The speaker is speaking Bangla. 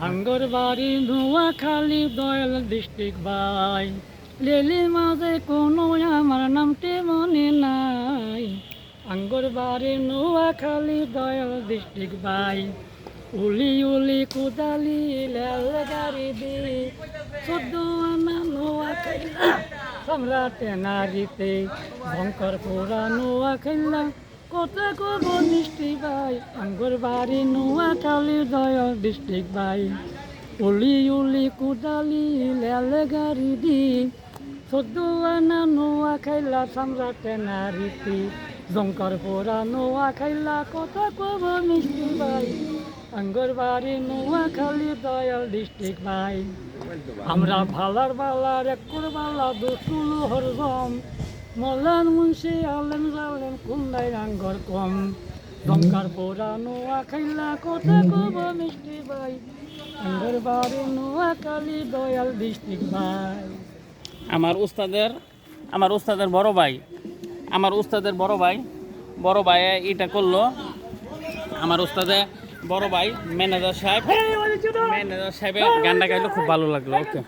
আঙ্গর বাড়ি নোয়াখালী দয়াল ডিস্ট্রিক্ট ভাই, লেলির মাঝে কোনো আমার নামটি মনে নাই। আঙ্গর বাড়ি নোয়াখালী দয়াল ডিস্ট্রিক্ট ভাই, উলি উলি কুদালি লেল গাড়ি দি 14 আনা নোয়াখালী সম্রাটে নারীতে ভঙ্কর পুরা নোয়াখাইলা কথা কব মিষ্টি ভাই। আঙ্গর বাড়ি নোয়াখালী দয়াল ডিস্ট্রিক্ট ভাই, উলি উলি কুদালি লেল গাড়ি দি 14 আনা নোয়াখাইলা সম্রাটে নারীতে জঙ্কর পোড়া নোয়াখাইলা কথা কব মিষ্টি ভাই। আঙ্গর বাড়ি নোয়াখালী দয়াল ডিস্ট্রিক্ট ভাই, আমরা ভালার বালার একুর বালা দুসুলু হরজম মলান মুন্সি আলেম জালেম কুন্দাই আঙ্গর কম জঙ্কার পোড়া নোয়াখাইলা কথা কব মিষ্টি ভাই। আঙ্গর বাড়ি নোয়াখালী দয়াল ডিস্ট্রিক্ট ভাই। আমার উস্তাদের বড় ভাই এটা করলো। আমার উস্তাদের বড় ভাই ম্যানেজার সাহেবের গানটা গাইলো, খুব ভালো লাগলো। ওকে।